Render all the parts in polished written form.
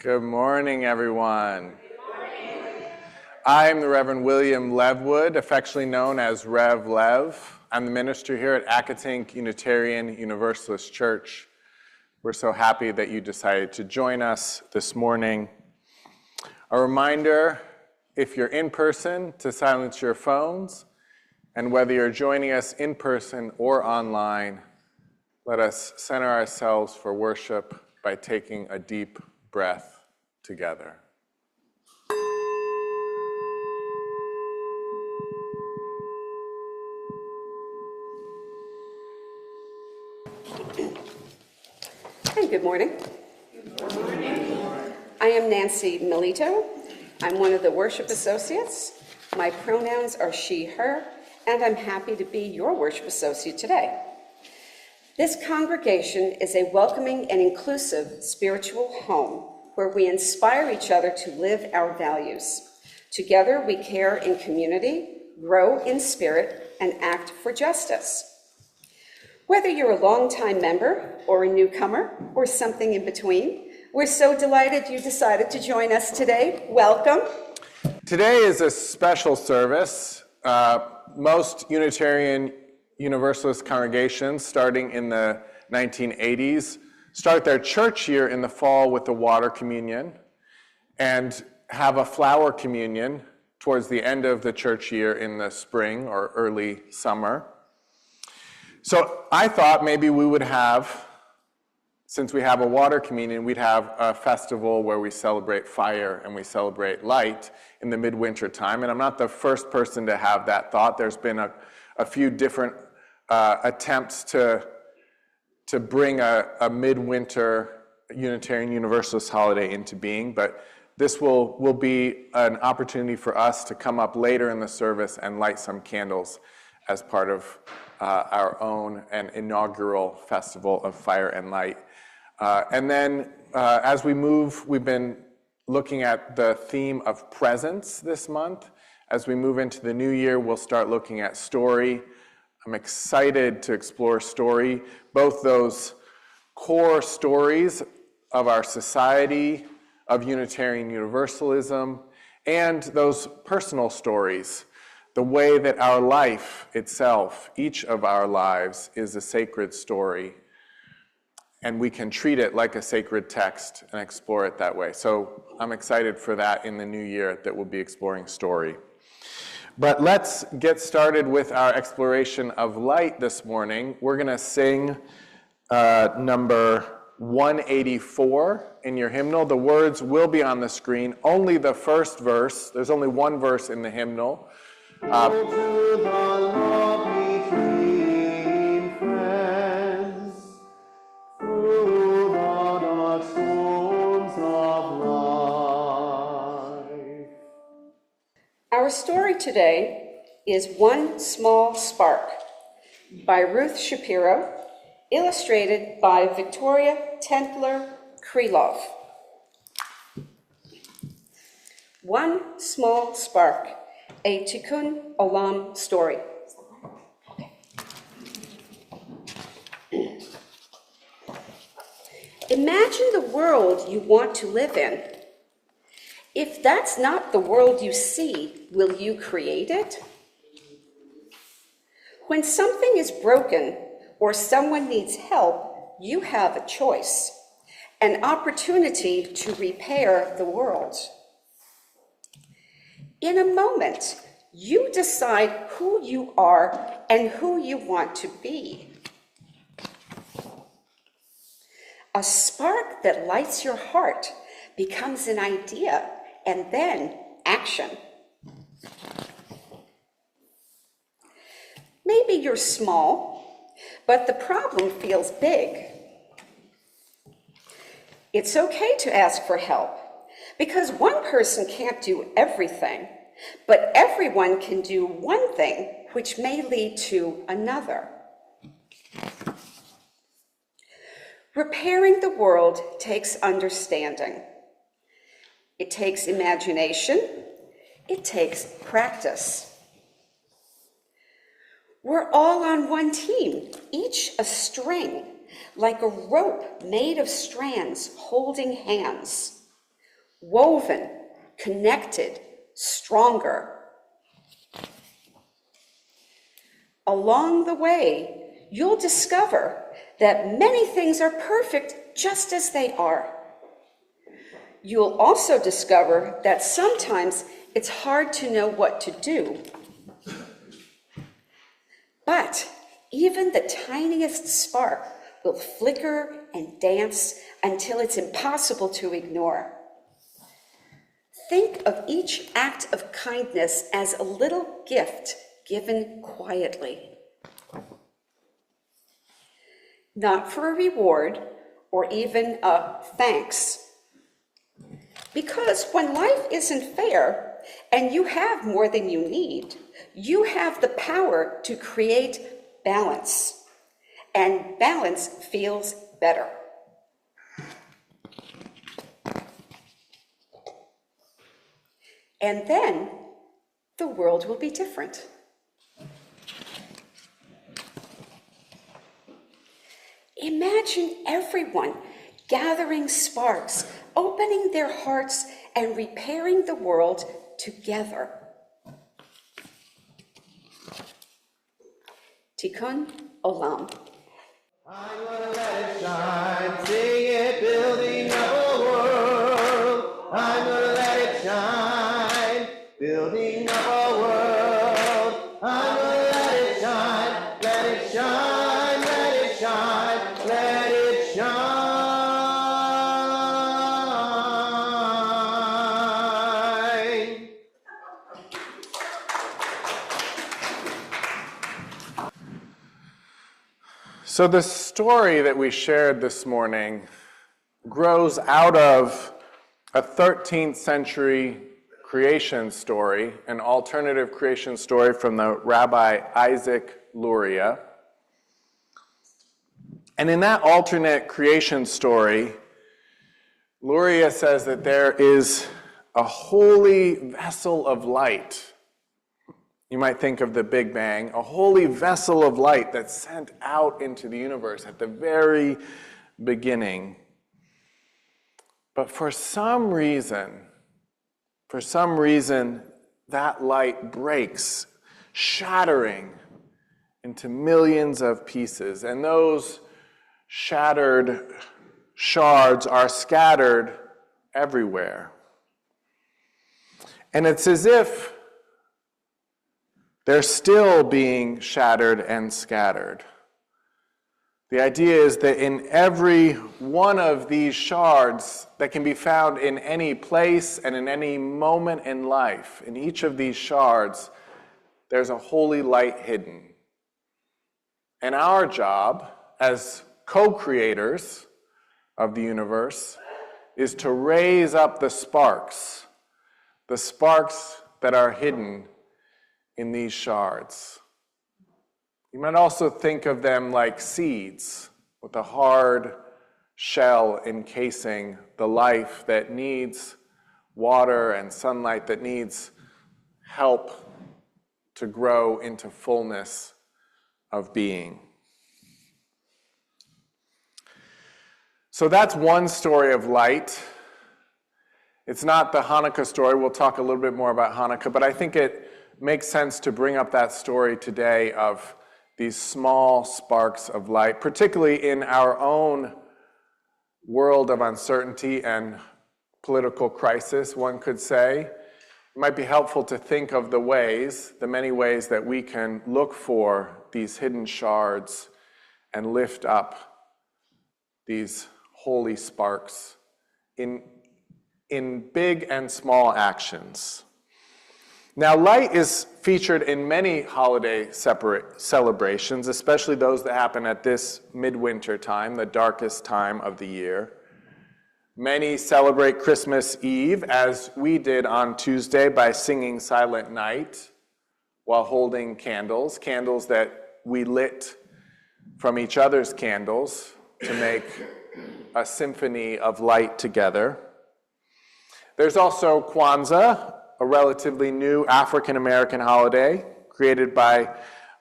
Good morning, everyone. I'm the Reverend William Levwood, affectionately known as Rev Lev. I'm the minister here at Accotink Unitarian Universalist Church. We're so happy that you decided to join us this morning. A reminder, if you're in person, to silence your phones, and whether you're joining us in person or online, let us center ourselves for worship by taking a deep breath together. Hi, good morning. Good morning. I am Nancy Milito. I'm one of the worship associates. My pronouns are she, her, and I'm happy to be your worship associate today. This congregation is a welcoming and inclusive spiritual home where we inspire each other to live our values. Together, we care in community, grow in spirit, and act for justice. Whether you're a longtime member or a newcomer or something in between, we're so delighted you decided to join us today. Welcome. Today is a special service. Most Unitarian Universalist congregations, starting in the 1980s, start their church year in the fall with the water communion and have a flower communion towards the end of the church year in the spring or early summer. So I thought maybe we would have, since we have a water communion, we'd have a festival where we celebrate fire and we celebrate light in the midwinter time. And I'm not the first person to have that thought. There's been a few different attempts to bring a midwinter Unitarian Universalist holiday into being, but this will be an opportunity for us to come up later in the service and light some candles as part of our own and inaugural festival of fire and light. And then as we move, we've been looking at the theme of presence this month. As we move into the new year, we'll start looking at story. I'm excited to explore story, both those core stories of our society, of Unitarian Universalism, and those personal stories, the way that our life itself, each of our lives, is a sacred story, and we can treat it like a sacred text and explore it that way. So I'm excited for that in the new year, that we'll be exploring story. But let's get started with our exploration of light this morning. We're going to sing number 184 in your hymnal. The words will be on the screen. Only the first verse. There's only one verse in the hymnal. Our story today is One Small Spark by Ruth Shapiro, illustrated by Victoria Tentler Krylov. One Small Spark, a Tikkun Olam story. Imagine the world you want to live in. If that's not the world you see, will you create it? When something is broken or someone needs help, you have a choice, an opportunity to repair the world. In a moment, you decide who you are and who you want to be. A spark that lights your heart becomes an idea and then action. Maybe you're small, but the problem feels big. It's okay to ask for help, because one person can't do everything, but everyone can do one thing, which may lead to another. Repairing the world takes understanding. It takes imagination. It takes practice. We're all on one team, each a string, like a rope made of strands holding hands. woven, connected, stronger. Along the way, you'll discover that many things are perfect just as they are. You'll also discover that sometimes it's hard to know what to do. But even the tiniest spark will flicker and dance until it's impossible to ignore. Think of each act of kindness as a little gift given quietly. Not for a reward or even a thanks. Because when life isn't fair and you have more than you need, you have the power to create balance. And balance feels better. And then the world will be different. Imagine everyone gathering sparks, opening their hearts, and repairing the world together. Tikkun Olam. I'm gonna let it shine, sing it, building up a world. I'm gonna let it shine, building up a world. I'm gonna let it shine, let it shine, let it shine, let it shine. So the story that we shared this morning grows out of a 13th century creation story, an alternative creation story from the Rabbi Isaac Luria. And in that alternate creation story, Luria says that there is a holy vessel of light. You might think of the Big Bang, a holy vessel of light that's sent out into the universe at the very beginning. But for some reason, that light breaks, shattering into millions of pieces. And those shattered shards are scattered everywhere. And it's as if they're still being shattered and scattered. The idea is that in every one of these shards that can be found in any place and in any moment in life, in each of these shards, there's a holy light hidden. And our job as co-creators of the universe is to raise up the sparks that are hidden in these shards. You might also think of them like seeds with a hard shell encasing the life that needs water and sunlight, that needs help to grow into fullness of being. So that's one story of light. It's not the Hanukkah story. We'll talk a little bit more about Hanukkah, but I think it makes sense to bring up that story today of these small sparks of light, particularly in our own world of uncertainty and political crisis, one could say. It might be helpful to think of the many ways that we can look for these hidden shards and lift up these holy sparks in big and small actions. Now, light is featured in many holiday celebrations, especially those that happen at this midwinter time, the darkest time of the year. Many celebrate Christmas Eve, as we did on Tuesday, by singing Silent Night while holding candles that we lit from each other's candles to make a symphony of light together. There's also Kwanzaa, a relatively new African-American holiday created by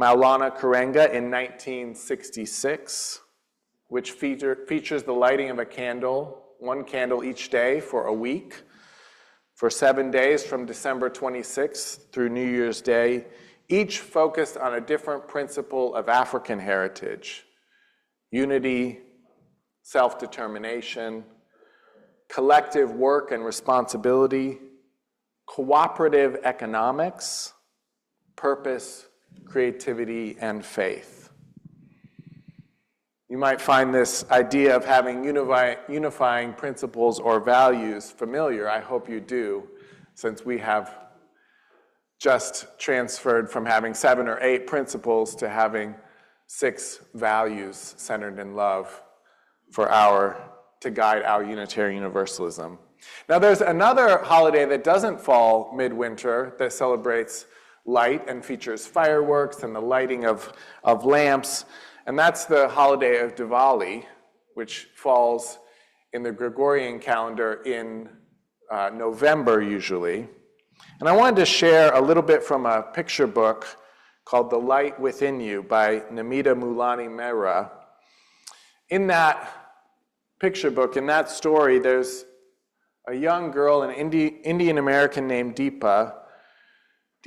Maulana Karenga in 1966, which features the lighting of one candle each day for a week, for 7 days from December 26th through New Year's Day, each focused on a different principle of African heritage: unity, self-determination, collective work and responsibility, cooperative economics, purpose, creativity, and faith. You might find this idea of having unifying principles or values familiar. I hope you do, since we have just transferred from having 7 or 8 principles to having 6 values centered in love to guide our Unitarian Universalism. Now, there's another holiday that doesn't fall midwinter that celebrates light and features fireworks and the lighting of lamps, and that's the holiday of Diwali, which falls in the Gregorian calendar in November usually. And I wanted to share a little bit from a picture book called The Light Within You by Namita Mulani Mehra. In that picture book, in that story, there's a young girl, an Indian American named Deepa.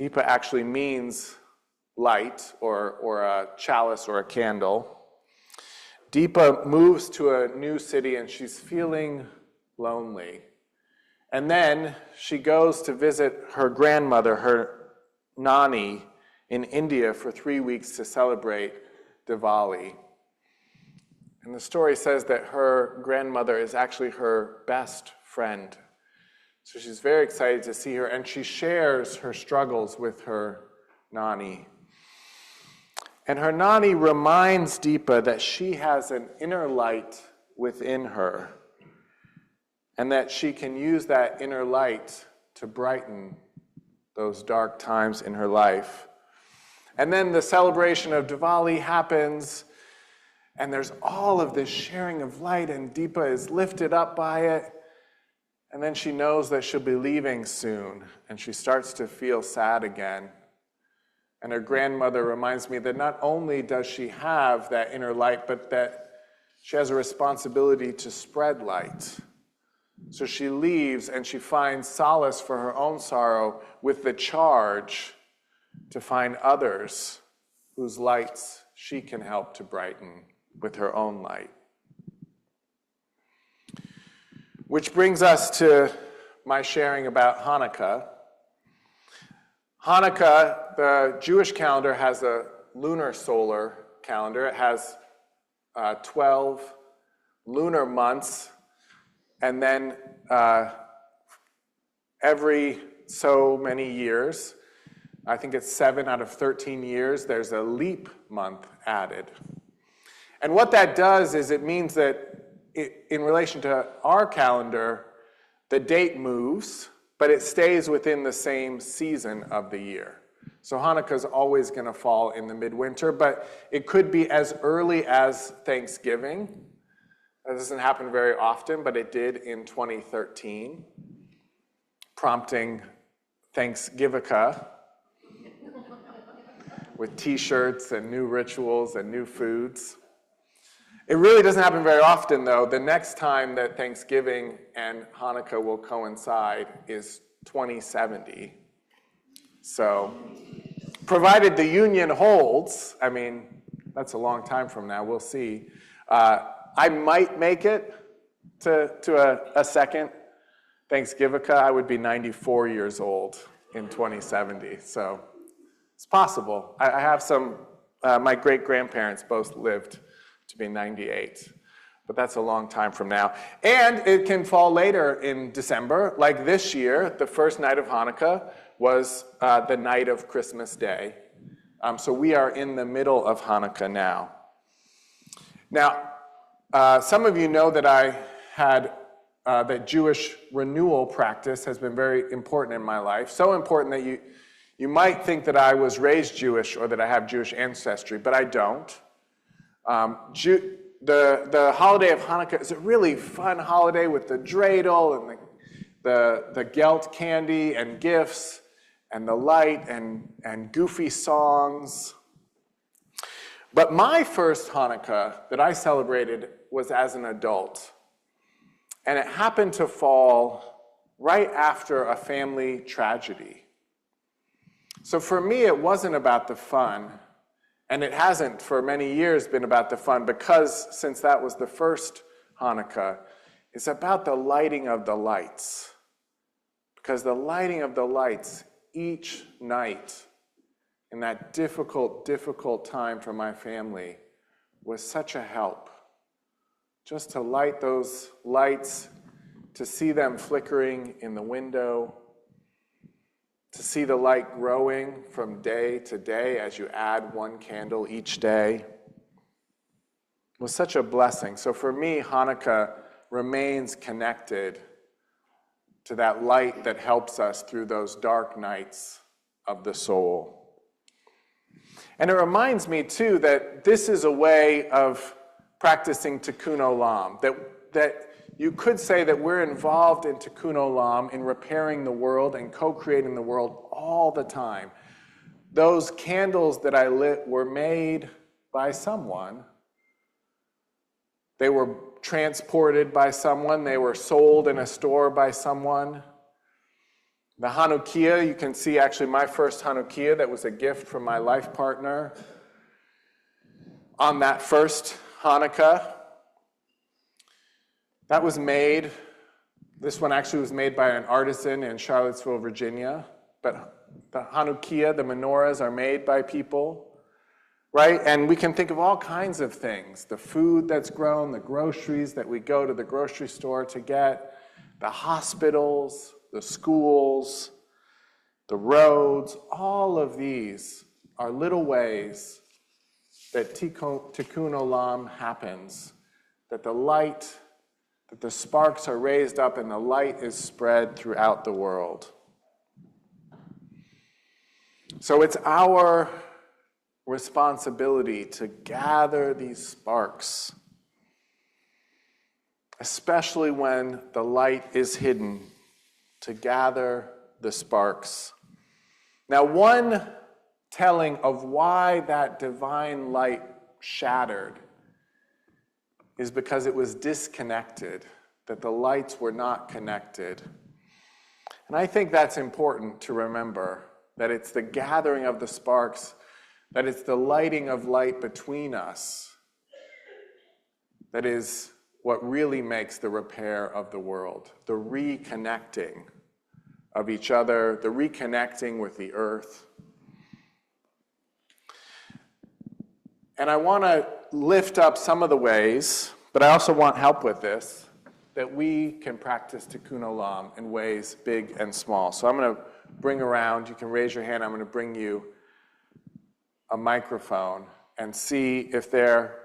Deepa actually means light or a chalice or a candle. Deepa moves to a new city and she's feeling lonely. And then she goes to visit her grandmother, her Nani, in India for 3 weeks to celebrate Diwali. And the story says that her grandmother is actually her best friend. So she's very excited to see her, and she shares her struggles with her Nani. And her Nani reminds Deepa that she has an inner light within her, and that she can use that inner light to brighten those dark times in her life. And then the celebration of Diwali happens, and there's all of this sharing of light, and Deepa is lifted up by it. And then she knows that she'll be leaving soon, and she starts to feel sad again. And her grandmother reminds me that not only does she have that inner light, but that she has a responsibility to spread light. So she leaves, and she finds solace for her own sorrow with the charge to find others whose lights she can help to brighten with her own light. Which brings us to my sharing about Hanukkah. Hanukkah, the Jewish calendar, has a lunar solar calendar. It has 12 lunar months, and then every so many years, I think it's 7 out of 13 years, there's a leap month added. And what that does is it means that in relation to our calendar, the date moves, but it stays within the same season of the year. So Hanukkah is always going to fall in the midwinter, but it could be as early as Thanksgiving. That doesn't happen very often, but it did in 2013, prompting Thanksgivica with t-shirts and new rituals and new foods. It really doesn't happen very often, though. The next time that Thanksgiving and Hanukkah will coincide is 2070. So, provided the union holds, I mean, that's a long time from now, we'll see. I might make it to a second Thanksgivica. I would be 94 years old in 2070, so it's possible. I have some, my great-grandparents both lived to be 98, but that's a long time from now. And it can fall later in December, like this year. The first night of Hanukkah was the night of Christmas Day. So we are in the middle of Hanukkah now. Now, some of you know that I had that Jewish renewal practice has been very important in my life. So important that you might think that I was raised Jewish or that I have Jewish ancestry, but I don't. The holiday of Hanukkah is a really fun holiday with the dreidel and the gelt candy and gifts and the light and goofy songs. But my first Hanukkah that I celebrated was as an adult. And it happened to fall right after a family tragedy. So for me, it wasn't about the fun, and it hasn't for many years been about the fun, because since that was the first Hanukkah, it's about the lighting of the lights. Because the lighting of the lights each night in that difficult time for my family was such a help. Just to light those lights, to see them flickering in the window, to see the light growing from day to day as you add one candle each day, was such a blessing. So for me, Hanukkah remains connected to that light that helps us through those dark nights of the soul. And it reminds me, too, that this is a way of practicing tikkun olam, that you could say that we're involved in tikkun olam, in repairing the world and co-creating the world all the time. Those candles that I lit were made by someone. They were transported by someone. They were sold in a store by someone. The Hanukkah, you can see actually my first Hanukkah that was a gift from my life partner. On that first Hanukkah, that was made, this one actually was made by an artisan in Charlottesville, Virginia. But the Hanukkah, the menorahs, are made by people, right? And we can think of all kinds of things. The food that's grown, the groceries that we go to the grocery store to get, the hospitals, the schools, the roads, all of these are little ways that tikkun olam happens, that the light, that the sparks are raised up and the light is spread throughout the world. So it's our responsibility to gather these sparks, especially when the light is hidden, to gather the sparks. Now, one telling of why that divine light shattered is because it was disconnected, that the lights were not connected. And I think that's important to remember, that it's the gathering of the sparks, that it's the lighting of light between us that is what really makes the repair of the world, the reconnecting of each other, the reconnecting with the earth. And I want to lift up some of the ways, but I also want help with this, that we can practice tikkun olam in ways big and small. So I'm going to bring around, you can raise your hand, I'm going to bring you a microphone and see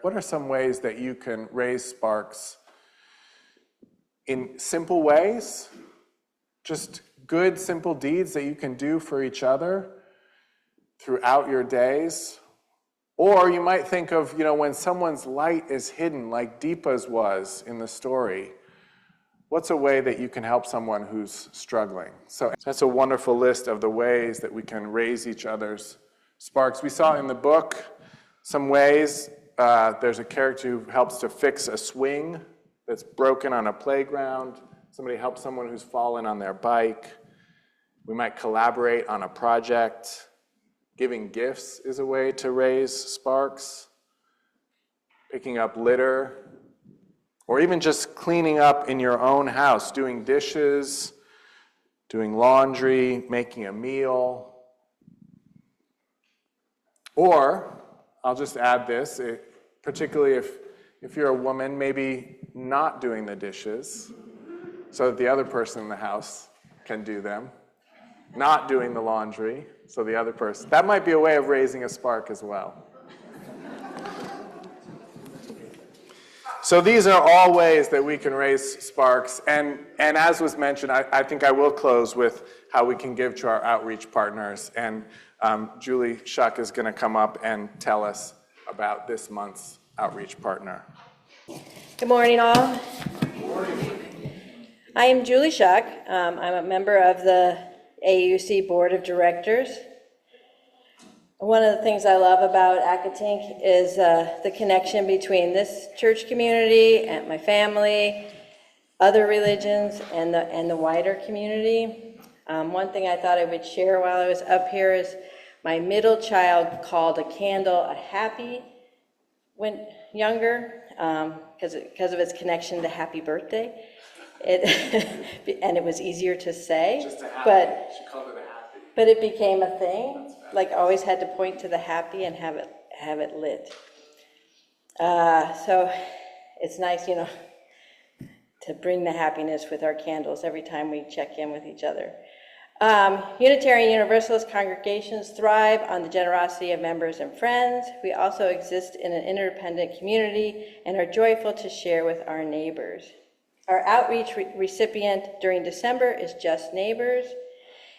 what are some ways that you can raise sparks in simple ways, just good, simple deeds that you can do for each other throughout your days. Or you might think of, when someone's light is hidden, like Deepa's was in the story, what's a way that you can help someone who's struggling? So that's a wonderful list of the ways that we can raise each other's sparks. We saw in the book some ways. There's a character who helps to fix a swing that's broken on a playground. Somebody helps someone who's fallen on their bike. We might collaborate on a project. Giving gifts is a way to raise sparks. Picking up litter. Or even just cleaning up in your own house, doing dishes, doing laundry, making a meal. Or, I'll just add this, particularly if you're a woman, maybe not doing the dishes so that the other person in the house can do them. Not doing the laundry so the other person. That might be a way of raising a spark as well. So these are all ways that we can raise sparks. And as was mentioned, I think I will close with how we can give to our outreach partners. And Julie Shuck is going to come up and tell us about this month's outreach partner. Good morning, all. Good morning. I am Julie Shuck. I'm a member of the AUC Board of Directors. One of the things I love about Accotink is the connection between this church community and my family other religions and the wider community. One thing I thought I would share while I was up here is my middle child called a candle a happy when younger, because of its connection to happy birthday. And it was easier to say, Just a happy. but She called it a happy. but it became a thing. Like always had to point to the happy and have it lit. So it's nice, to bring the happiness with our candles every time we check in with each other. Unitarian Universalist congregations thrive on the generosity of members and friends. We also exist in an interdependent community and are joyful to share with our neighbors. Our outreach recipient during December is Just Neighbors,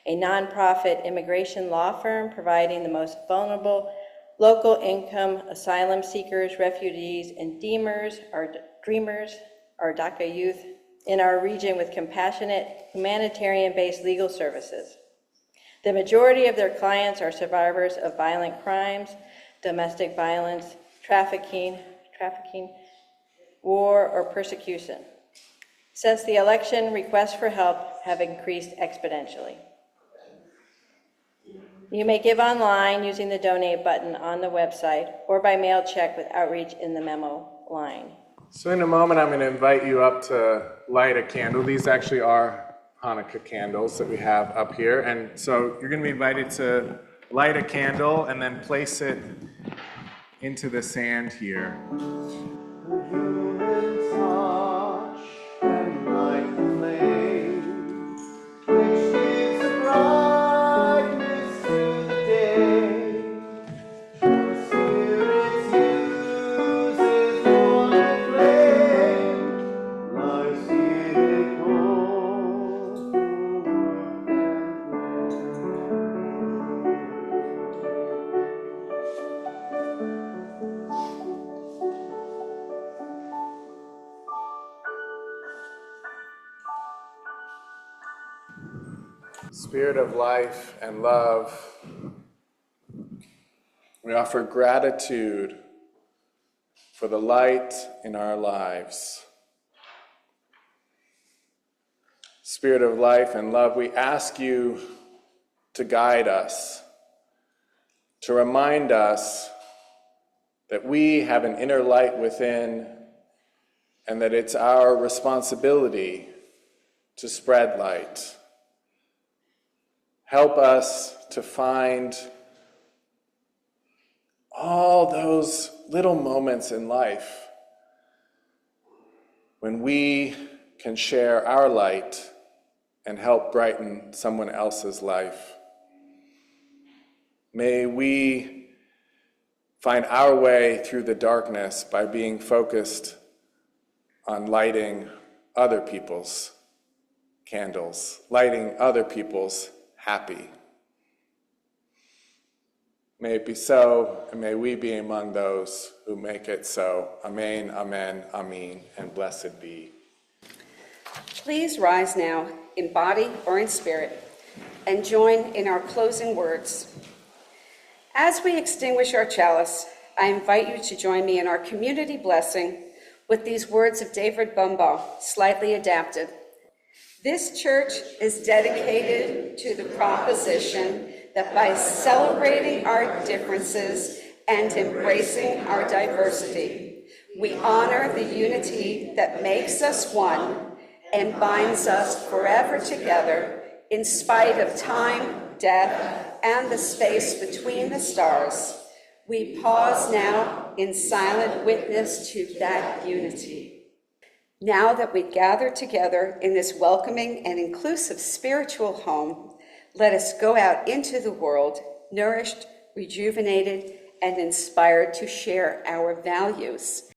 a nonprofit immigration law firm providing the most vulnerable local income asylum seekers, refugees, and dreamers, our DACA youth in our region with compassionate, humanitarian-based legal services. The majority of their clients are survivors of violent crimes, domestic violence, trafficking, war, or persecution. Since the election, requests for help have increased exponentially. You may give online using the donate button on the website or by mail check with outreach in the memo line. So in a moment, I'm going to invite you up to light a candle. These actually are Hanukkah candles that we have up here. And so you're going to be invited to light a candle and then place it into the sand here. Human touch and light flame, which gives a brightness to the day. Your spirit uses one flame, lies here calls Spirit of life and love, we offer gratitude for the light in our lives. Spirit of life and love, we ask you to guide us, to remind us that we have an inner light within and that it's our responsibility to spread light. Help us to find all those little moments in life when we can share our light and help brighten someone else's life. May we find our way through the darkness by being focused on lighting other people's candles, lighting other people's happy. May it be so, and may we be among those who make it so. Amen, amen, amen, and blessed be. Please rise now in body or in spirit and join in our closing words. As we extinguish our chalice, I invite you to join me in our community blessing with these words of David Bumbaugh, slightly adapted. This church is dedicated to the proposition that by celebrating our differences and embracing our diversity, we honor the unity that makes us one and binds us forever together in spite of time, death, and the space between the stars. We pause now in silent witness to that unity. Now that we gather together in this welcoming and inclusive spiritual home, let us go out into the world, nourished, rejuvenated, and inspired to share our values.